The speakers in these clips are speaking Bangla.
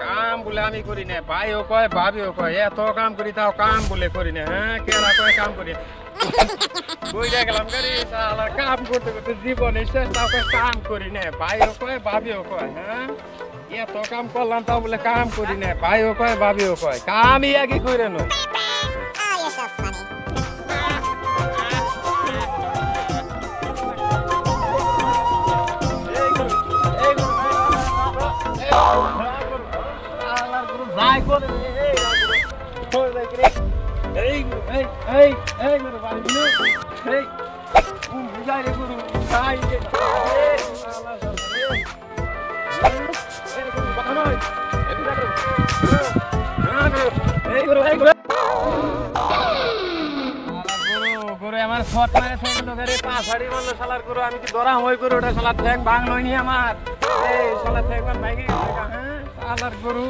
কাম বলে আমি করি না, ভাইও কয় ভাবিও কয় এত কাম করি তাও কাম বলে করি না। হ্যাঁ কেনা কয় কাম করি বুঝে গেলাম গাড়ি শালা কাম করতে করতে জীবনে শেষ, তাও কয় কাম করি না, ভাইও কয় ভাবিও কয়। হ্যাঁ এত কাম করলাম তাও বলে কাম করি না, ভাইও কয় ভাবিও কয়, কামই আগে করে নয়। আমার শট মারে পাঁচাড়ি মারলো শালার গরু, আমি কি ধরা হই গরু ওটা শালা ঠ্যাং ভাঙলইনি আমার, এই শালা ঠ্যাং ভাঙে গেছে। হ্যাঁ শালার গরু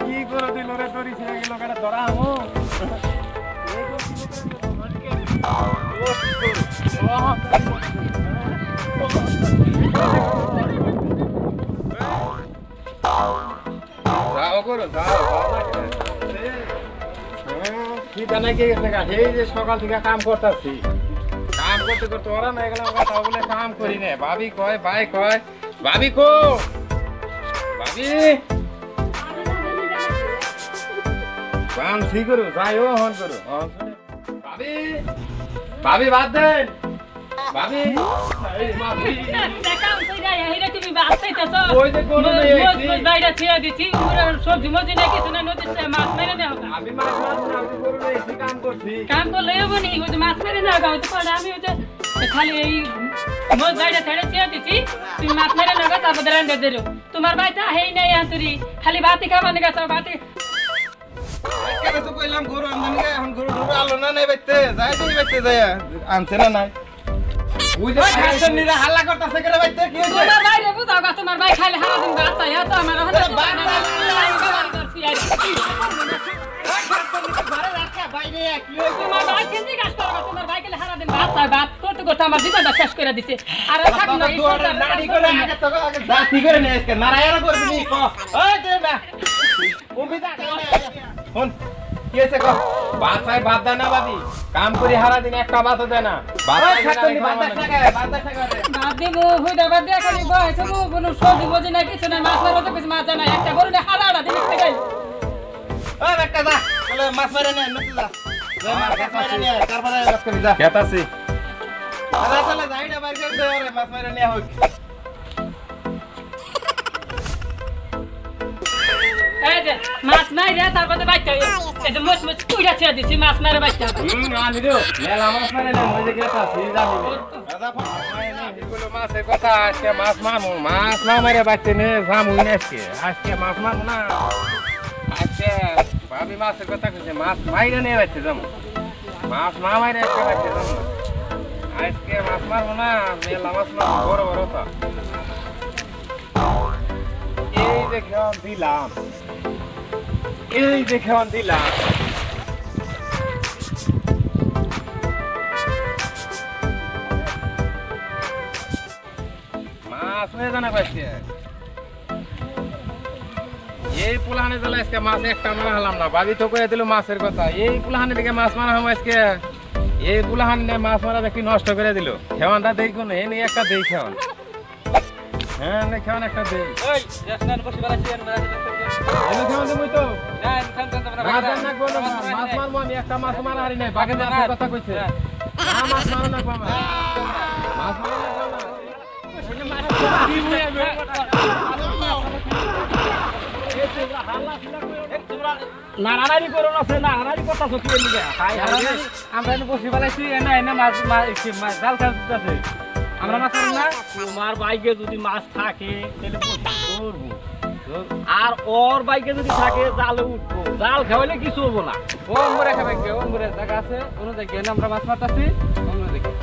কি গরু দিল রে, দড়ি ছিঁড়ে গেল কেন ধরা হমো। যাও গরু যাও, কি জানা কি গেছে গা, এই যে সকাল থেকে কাম করতেছি, কাম করতে করতে ওরা না গেলাম কথা বলে কাম করি না। ভাবি কয় ভাই কয় ভাবি কো ভাবি কাম ঠিক করো যাই ও হন করো ভাবি ভাবি বাদ দেন ভাবি এই ভাবি কাম কইরা হেরে তুমি বাঁচাইতেছো, ওই যে কোন নাই মোজ বাইরে ছেড়ে দিছি, সবজি মজি না কিছু না, নদীতে মাছ মেরে দাও। আমি মাছ মাছ আমি করব না, এই কাম করছি, কাম করলে হবে নি, ওই যে মাছ মেরে দাও গাও তো পড়ে, আমি ওই যে খালি এই মোজ বাইরে ছেড়ে দিছি, তুমি মাছ মেরে নাও তারপর রান্না দিলো। তোমার বাইটা হেই নাই আন্তরি, খালি বাতি খাওয়ানি গেছো, বাতি কেন তো কইলাম গরু আমদানি গে, এখন গরু গরু আলো না নাই বাইতে যাই দিই বাইতে যায় আনছে না নাই, ওই যে খাইছেন নিরা হাল্লা করতেছে করে বাইতে কি হইছে। তোমার বাইরে বুঝাও গা, তোমার বাই খালি হারা দিন বাচ্চা ইয়া তো আমার হলো তোমার বাই কেজি কাজ করো, তোমার বাই খালি হারা দিন বাচ্চা বাত করতে করতে আমার জীবনটা শেষ করে দিছে। আর থাক না এই নাড়ি করে আগে তো আগে জাতি করে নে আজকে নারায়ণ করবি নি ক ওই দে না উম্বিদা শুন কি হইছে ক বাচ্চায় বাদ দেয় না বাদি, কাম করি হারা দিন একটা বাতও দেয় না, বাচ্চা খাতনি বাদ টাকা বাদ দেবো হইদা বাদ দিয়া খালি বয় তো কোনো সবজি মজি না কিছু না, মাছ মারো তো কিছু মাছ না, একটা বড় না হারাড়া দিন খাই ওই বেটা যা বলে মাছ মারে নে নতি যা যা মাছ মারে নে তারপরে বাস করি যা কেতাছি আরে চলে যাইডা বাইরে করে দে রে মাছ মারে নে হোক। এই যে মাছ মাইরা তারপরে বাইতে এই যে মোছ মোছ কুইরা ছেড়ে দিছি, মাছ মারে বাইতে আমি দিও মেলা মাছ মারে নে ওই যে কেতাছি যাবি দাদা ফোন এগুলো মাছের কথা, আজকে মাছ মারমু, মাছ না মারে বাইতে নে যামু না আজকে মাছ মারমু না, আজকে ভাবি মাছের কথা কইছে মাছ মাইরে নিয়ে বাইতে যাবো, মাছ না মাইরে আজকে বাইতে যাবো, আজকে মাছ মারবো না, মেলা মাছ মারবো বড় বড় তো। এই যে খেয়াল দিলাম, এই যে খেয়াল দিলাম, মাছ হয়ে জানা পাইছে এই পুলাহানে জ্বালা আজকে মাছ একটা মারা হলাম না, ভাবি তো কয়ে দিল মাছের কথা, এই পুলাহানে দিকে মাছ মারা হম আজকে, এই পুলাহান মাছ মারা দেখি নষ্ট করে দিল, খেওয়ানটা দেই কোন এ নেই একটা দেই খেওয়ান, হ্যাঁ না খেওয়ান একটা দেই ওই জেসনান বসে বাড়াছি আর মারা এনে খেওয়ান দেই তো না খান না কোন মাছ মারবো আমি, একটা মাছ মারা হারি নাই, বাগে যাওয়ার কথা কইছে না, মাছ মারো না বাবা মাছ মারো না নানারি করো না, নানারি কথা সত্যি লিখে আমরা এনে বসে বেলাইছি, এনে এনে মাছ জাল খাচ্ছে, আমরা মাছ মারি না। তোমার বাইকে যদি মাছ থাকে তাহলে ধরবো, আর ওর বাইকে যদি থাকে জালে উঠবো, জাল খাওয়াইলে কিছু হবো না। ও মরে খাবে কে ও মরে জায়গা আছে কোন জায়গায় আমরা মাছ মারতাছি,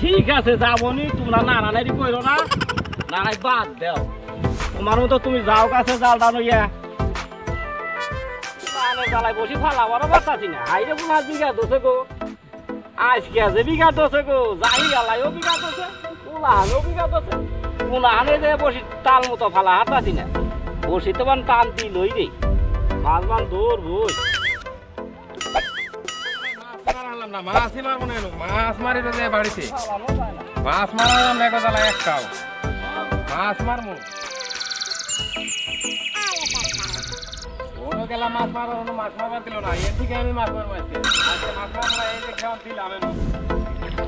ঠিক আছে যাবনি, তোমরা নানারি করো না, নানাই বাদ দেও, তোমার মতো তুমি যাও কাছে জাল ডানো ইয়া জ্বালাই বসি ফালা বড় বাঁচাছি না, হাইরে পুনা বিঘা দোষে গো, আজকে আছে বিঘা দোষে গো, যাই আলাইও বিঘা দোষে, উলাহানও বিঘা দোষে, উলাহানে যে বসি তাল মতো ফালা হাতাছি না, বসি তো টান দিলই রে, মাছ মান দূর বুঝ মাছই মারবো না মাছ মারি তো যে বাড়িতে মাছ মারালাম না কথা একটাও মাছ মারবো ওনো গেলাম মাছ মারার ওনো মাছ মারবার দিল না এর থেকে আমি মাছ মারবো আজকে আজকে মাছ মারবো না এই যে খেয়াল দিলাম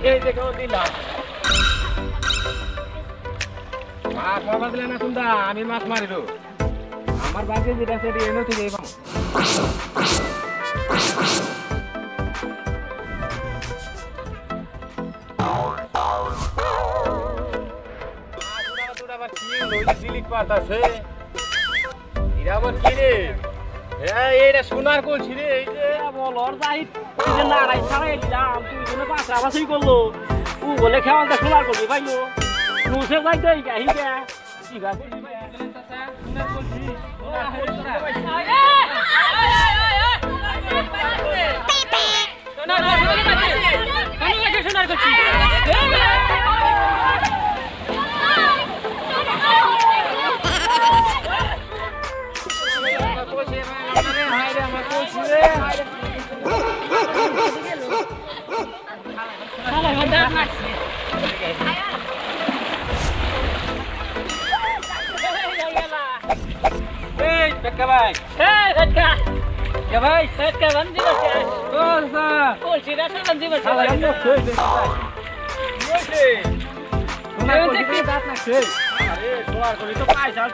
এই যে খেয়াল দিলাম মাছ মারবার দিলে না তোমরা আমি মাছ মারিল আমার বাকি যেটা সেটি এনে থেকে পাবো সোনার কলছি রে এই যে বলর যাই তুই যে নারাই ছাড়াই দিলাম তুই জন্য পাঁচ আবাসই করলো ও বলে খেয়ালটা সোনার করবি পাইলো নুসে যাইতে হিগা হিগা করবি সোনার করছি ভাই ভাই বন্দি বসে কলসিটা বন্দি বসে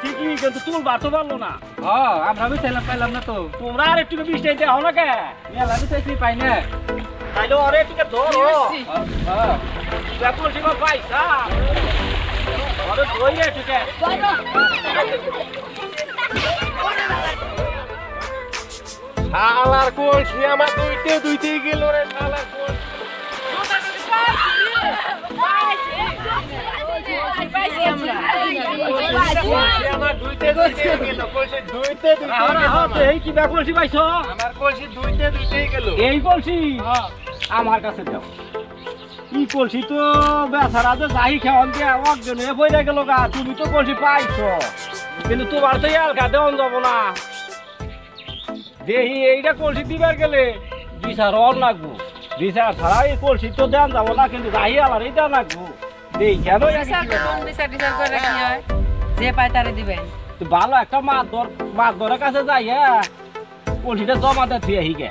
ঠিকই কিন্তু তুলবার তো পারলো না আমরা চাইলাম পাইলাম না তো তোমরা আর একটু বৃষ্টি দেও না কে মেলা চাইছি পাই না তাইলে আরে একটু ধরো কলসি পাইছা আরে ধরে একটু কে শালার কলসি আমার দুইতেই গেল রে শালার এই কলসি আমার কাছে দাও এই কলসি তো বেচারা যে যাই খাওয়ান দিয়ে একজনে বইরা গেল গা তুমি তো কলসি পাইছো কিন্তু তোমার তো এলকা দেওয়ান যাবো না দেহি এইটা কলসি দিবার গেলে বিচার অন লাগবো বিচার ছাড়া এই কলসি তো দেন যাবো না কিন্তু যাই আলার এই দেন লাগবো দেই কেন যে পায় তারে দিবেন ভালো একটা মাছ ধরার কাছে যাই হ্যাঁ কলসিটা জমা দেয় থুয়ে হিগে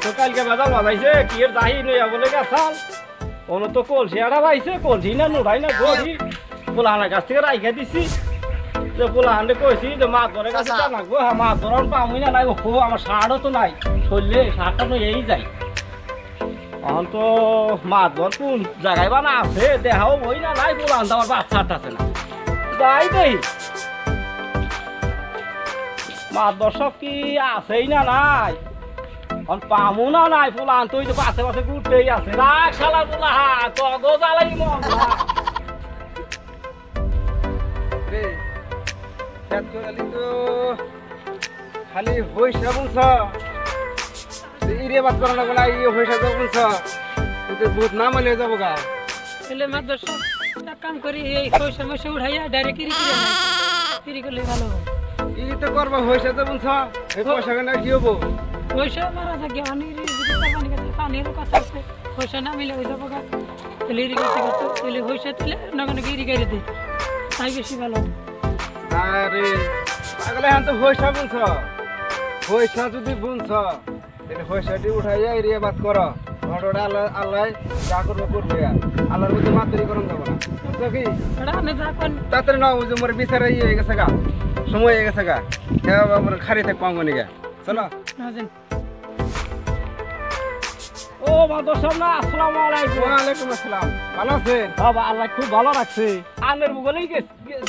তো কালকে বেদা বাজাইছে কি এর দাহি নইয়া বলে গেছাল ono তো কলসি আড়া পাইছে কলসি না নুড়াই না গড়ি পোলাহানের কাছ থেকে রাইখা দিছি যে পোলাহানে কইছি যে মাছ ধরে কাছে জানাবো হ্যাঁ মাছ ধরার পামুই না নাই ও আমার সারও তো নাই চললে সারটা তো এই যাই এখন তো মাছ ধর কোন জায়গায় বানা আছে দেখাও বই না নাই পোলাহান তো আমার বাচ্চা আছে না যাই দেই মাছ দর্শক কি আছেই না নাই পামু না নাই পোলাহান তুই তো পাশে পাশে ঘুরতেই আছে রাখ শালা পোলাহান তো গো জ্বালাই মন খালি হইসা বলছ ইরে বাদ করা লাগবে না ইয়ে হইসা যাবো বলছ কিন্তু দুধ না মালে যাবো গা এলে মাছ দর্শক এক কাম করি এই পয়সা মশা উঠাইয়া ডাইরেক্ট কিরি করলে ভালো ই তো করবা হইসা যাবো বলছ এই পয়সা কেন কি হবো পয়সা মারা থাকে পানির কথা আছে পয়সা না মিলে হয়ে যাবো গা তাহলে ইরিগেশন করতো তাহলে পয়সা দিলে নগনে ইরিগেশন দিই তাই বেশি ভালো আরে পাগলে হান তো হইসা বলছ হইসা যদি বুনছ তাহলে হইসাটি উঠাইয়া এরিয়া বাদ কর ঘটটা আল্লাহ আল্লাহ যা করবো করবে আল্লাহর মধ্যে মাতুরি করুন যাবো না বুঝছো কি আমি যা কোন তাড়াতাড়ি না ওই যে মোর বিচারে ইয়ে হয়ে গেছে গা সময় হয়ে গেছে গা আমার খারি থাক পাঙ্গো নিগা চলো ও মাদর্শক না আসসালামু আলাইকুম ওয়ালাইকুম আসসালাম ভালো আছেন বাবা আল্লাহ খুব ভালো রাখছে আনের বুগলেই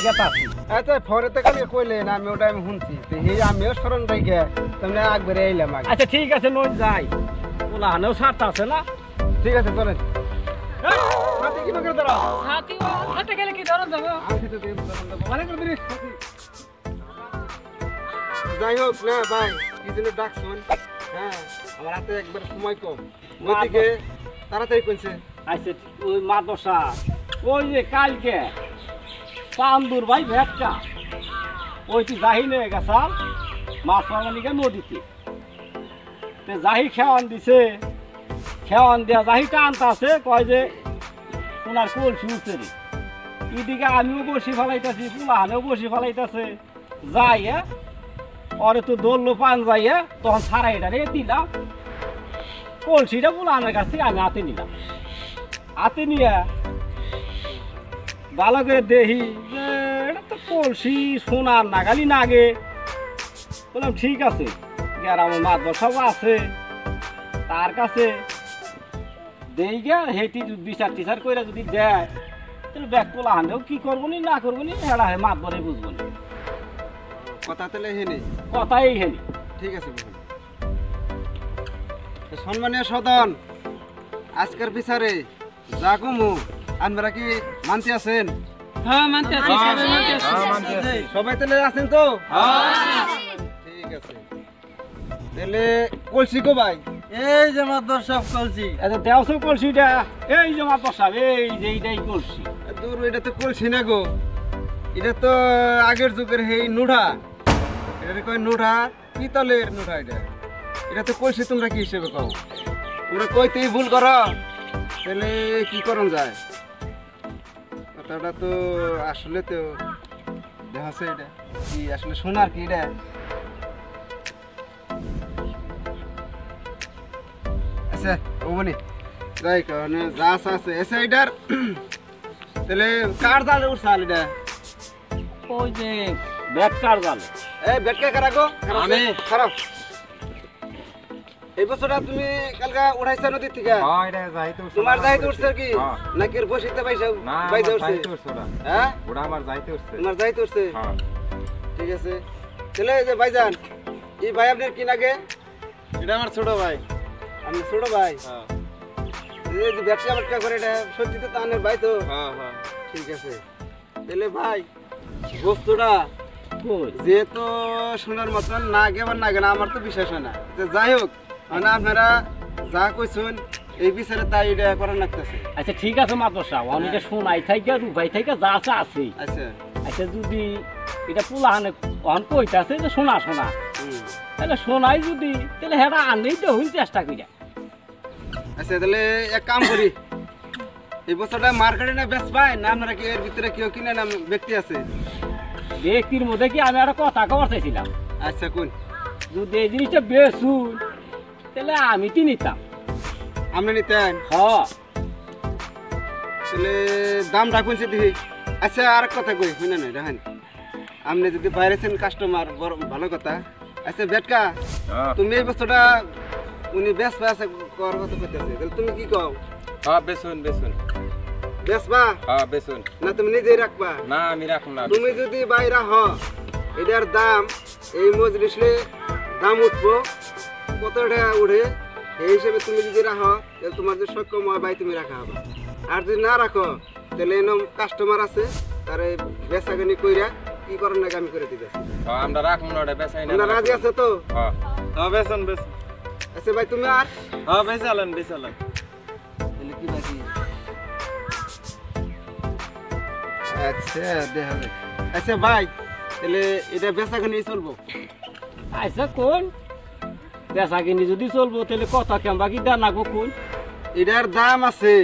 গেতা আচ্ছা ফরেতে কালকে কইলেন আমি ওটা আমি শুনছি এই আমিও স্মরণ রাখে তুমি একবারে এলাম আগে আচ্ছা ঠিক আছে নই যাই ওলা হানেও ছাড়তে আছে না ঠিক আছে চলেন হাতে কি করে দাঁড়াও হাতে গেলে কি ধরন যাবো আমি তো অনেক দিন যাই হোক না ভাই কি জন্য ডাকছেন হ্যাঁ আমার হাতে একবার সময় কম গতিকে তাড়াতাড়ি কইছে আচ্ছা ওই মাদশা ওই যে কালকে পান্দুর ভাই ভেটকা ওই তুই জাহি নিয়ে গেছাল মাছ মারার নিকে নদীতে তে জাহি খেওয়ান দিছে খেওয়ান দেয়া জাহিটা আনতে আছে কয় যে ওনার কলসি উঠছে রে এদিকে আমিও বসি ফেলাইতেছি পুলাহানেও বসি ফেলাইতেছে যাই ওরে তো দৌড়লো পান যাইয়া তখন ছাড়াই এটা রে দিলাম কলসিটা পুলাহানের কাছ থেকে আমি হাতে নিলাম হাতে নিয়ে ভালো করে দেখি যে এটা তো কলসি সোনার নাগালি নাগে বললাম ঠিক আছে গ্রামের মাছ সব আছে তার কাছে দেই গে হেঁটি বিচার টিচার করে যদি দেয় তাহলে ব্যাগ পোলা হানেও কি করবো নি না করবো নি হেড়া হে মাত বলে বুঝবো না কথা তাহলে হেনে কথাই হেনি ঠিক আছে বলুন সম্মানীয় সদন আজকের বিচারে যা কমু আপনারা কি মানতে আছেন হ্যাঁ মানতে আছি সবাই মানতে আছি হ্যাঁ, মানতে আছি। সবাই তাহলে আছেন তো ঠিক আছে তাহলে কলসি গো ভাই এই যে মাদর সব কলসি আচ্ছা দেওছো কলসিটা এই যে মাত বসাব এই যে এইটাই কলসি দূর এটা তো কলসি না গো এটা তো আগের যুগের এই নুড়া এটা কয় নুড়া পিতলের নুড়া এটা এটা তো কলসি তোমরা কি হিসেবে কও তোমরা কইতেই ভুল করো তাহলে কি করন যায় কথাটা তো আসলে তো দেখাচ্ছে এটা কি আসলে সোনার কি এটা আচ্ছা ওমনি যাই কারণে যা আছে এসে এটার তাহলে কার জালে উঠছাল এটা ওই যে ব্যাগ কার জালে এই বেটকে কারাগো আমি। খারাপ এই বছরটা তুমি কালকা উঠাইছা নদী থেকে হ্যাঁ, এটা যাইতে উঠছে। তোমার যাইতে উঠছে কি হ্যাঁ। নাকি এর বসিতে পাইছা না, পাইছা আমার উঠছে যাইতে উঠছে ওটা। হ্যাঁ ওটা আমার যাইতে উঠছে। তোমার যাইতে উঠছে হ্যাঁ। ঠিক আছে তাহলে এই যে ভাইজান এই ভাই আপনার কি নাগে এটা আমার ছোট ভাই আমি ছোট ভাই এই যে ব্যবসা বাটকা করে এটা সত্যি তো তানের ভাই তো ঠিক আছে তাহলে ভাই বস্তুটা কই যেহেতু শোনার মতন না গেবার না গেলে আমার তো বিশ্বাস হয় না তো যাই হোক মানে আপনারা যা কইছেন এই বিচারে তাই এটা করার লাগতেছে আচ্ছা ঠিক আছে মাত বসাব অনেকে শোনাই থাইকা রুবাই থাইকা যা আছে আছে আচ্ছা আচ্ছা যদি এটা পুলাহানে অন কইতাছে যে শোনা শোনা হুম। তাহলে শোনাই যদি তাহলে হেরা আনেই তো হইল চেষ্টা কইরা আচ্ছা তাহলে এক কাম করি এই বছরটা মার্কেটে না বেশ পাই না আপনারা কি এর ভিতরে কেউ কিনে না ব্যক্তি আছে ব্যক্তির মধ্যে কি আমি একটা কথা কবার চাইছিলাম আচ্ছা কোন যদি এই জিনিসটা বেচুন তাহলে আমি কি নিতাম আপনি নিতেন হ তাহলে দাম রাখুন সে দেখি আচ্ছা আর এক কথা কই শুনে না দেখেন আপনি যদি বাইরেছেন কাস্টমার বড় ভালো কথা আচ্ছা বেটকা হ্যাঁ। তুমি এই বছরটা উনি বেশ আছে করার কথা কইতেছে তাহলে তুমি কি কও হ্যাঁ, বেচুন, বেচুন। বেচবা হ্যাঁ, বেচুন। না তুমি নিজেই রাখবা না, আমি রাখুন না। তুমি যদি বাইরা হ এটার দাম এই মজলিসে দাম উঠবো কত টাকা উঠে এই হিসেবে তুমি যদি রাখো তাহলে তোমার যে সক্ষম হয় ভাই তুমি রাখা হবে আর যদি না রাখো তাহলে এরকম কাস্টমার আছে তারে বেচাকেনি কইরা কি করার নাকি আমি করে দিতেছি হ্যাঁ, আমরা রাখুন না, ওটা বেচাই না। তোমরা রাজি আছে তো হ্যাঁ। বেচন আচ্ছা ভাই তুমি আর বেচালেন বেচালেন তাহলে কি বাকি আচ্ছা দেখা যাক আচ্ছা ভাই তাহলে এটা বেচাকেনি চলবো আচ্ছা কোন বেচা কিনি যদি চলবো তাহলে কথা কেমবা কি দেন নাগো কোন এটার দাম আছে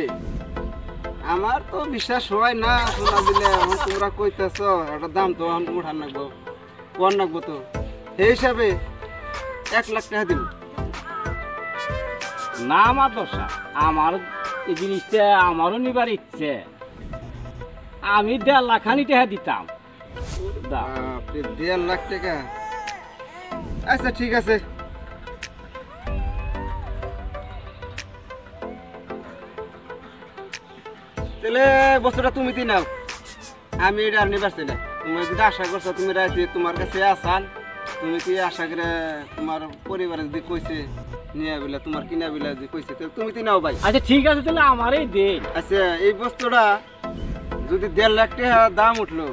আমার তো বিশ্বাস হয় না শোনা দিলে এখন তোমরা কইতেছ এটার দাম তো এখন উঠান নাকবো কোন নাকবো তো সেই হিসাবে 1 লাখ টাকা দিব না আমার দশা আমার এই জিনিসটা আমারও নিবার ইচ্ছে আমি 1.5 লাখানি টাকা দিতাম দাও। আপনি 1.5 লাখ টাকা আচ্ছা ঠিক আছে তাহলে বস্তুটা তুমি দি নাও আমি এটা আর নিবার চাই না তুমি যদি আশা করছো তুমি রাইতে তোমার কাছে আসান তুমি কি আশা করে তোমার পরিবারে যদি কইছে নিয়ে বিলা তোমার কিনা বিলা যদি কইছে তাহলে তুমি দি নাও ভাই আচ্ছা ঠিক আছে তাহলে আমারই দেন আচ্ছা এই বস্তুটা যদি 1.5 লাখ টাকা দাম উঠলো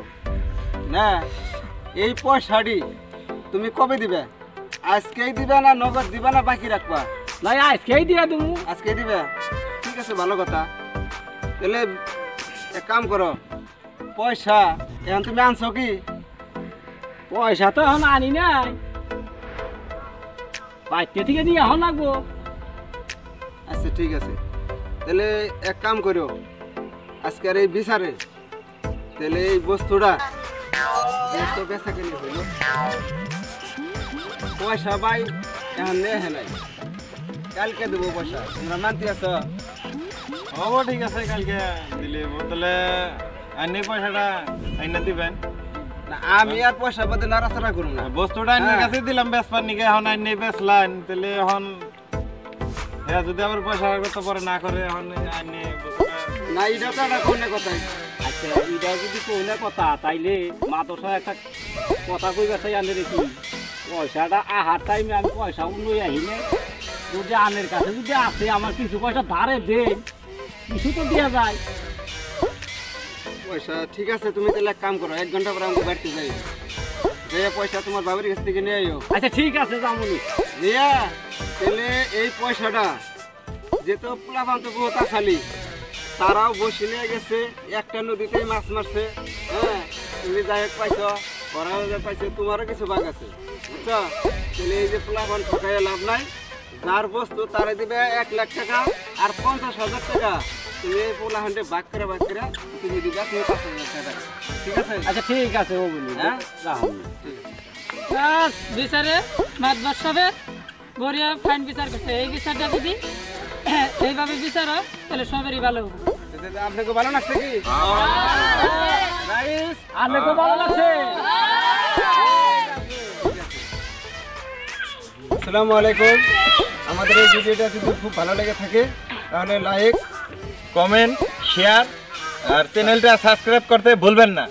না এই পয়সাটি তুমি কবে দিবে আজকেই দিবে না নগদ দিবে না বাকি রাখবা না আজকেই দিয়ে দেবো আজকে দিবে ঠিক আছে ভালো কথা তাহলে এক কাম করো পয়সা এখন তুমি আনছো কি পয়সা তো এখন আনি নাই, বাইতে থেকে নিয়ে এখন লাগবো। আচ্ছা ঠিক আছে, তাহলে এক কাম করো, আজকের এই বিচারে তাহলে এই বস্তুটা যেহেতু বেচা কিনে হইল, পয়সা ভাই এখন নেহে নাই, কালকে দেবো পয়সা, তোমরা মানতে আছো? হব ঠিক আছে, কালকে দিলে তাহলে আইনি পয়সাটা আইনা দিবেন। না আমি আর পয়সা বাদে নাড়াচাড়া করুন না। বস্তুটা আইনের কাছে দিলাম বেচবার নিকে, এখন আইনি বেচলাম, তাহলে এখন হ্যাঁ যদি আবার পয়সা করতে পারে না করে এখন আইনি না এটা তো একটা কোন কথাই। আচ্ছা এটা যদি কইনা কথা, তাইলে মাদশা একটা কথা কইবা চাই আনে দেখি, পয়সাটা আহার টাইমে আমি পয়সা লই আহিনে, যদি আনের কাছে যদি আছে আমার কিছু পয়সা ধারে দেন, কিছু তো দেওয়া যায়। পয়সা ঠিক আছে, তুমি তাহলে এক কাম করো, 1 ঘন্টা পরে আমাকে বাড়িতে যাই, যে পয়সা তোমার বাবার কাছ থেকে নিয়ে আইও। আচ্ছা ঠিক আছে যামুনি। রিয়া তাহলে এই পয়সাটা যেহেতু প্লাবান্ত বহুত আসালি, তারাও বসে নিয়ে গেছে, একটা নদীতেই মাছ মারছে। হ্যাঁ তুমি যাই হোক পাইছো, ওরাও যা পাইছো, তোমারও কিছু ভাগ আছে, বুঝছো? তাহলে এই যে প্লাবান ঠকাইয়া লাভ নাই, যার বস্তু তারে দিবে 1 লাখ টাকা, আর 50,000 টাকা তুমি এই পোলাহান্ডে ভাগ করে তুমি দিবা, তুমি 5,000 টাকা, ঠিক আছে? আচ্ছা ঠিক আছে ও বলি, হ্যাঁ? যামুনি। বাস বিচারে মাতবার সবে বড়িয়া ফাইন বিচার করছে। এই বিচারটা যদি এইভাবে বিচার হয় তাহলে সবেরই ভালো হবে। আপনাকে ভালো লাগছে কি? রাইস আনে তো ভালো লাগছে। আসসালামু আলাইকুম। আমাদের এই ভিডিওটা যদি খুব ভালো লেগে থাকে তাহলে লাইক, কমেন্ট, শেয়ার আর চ্যানেলটা সাবস্ক্রাইব করতে ভুলবেন না।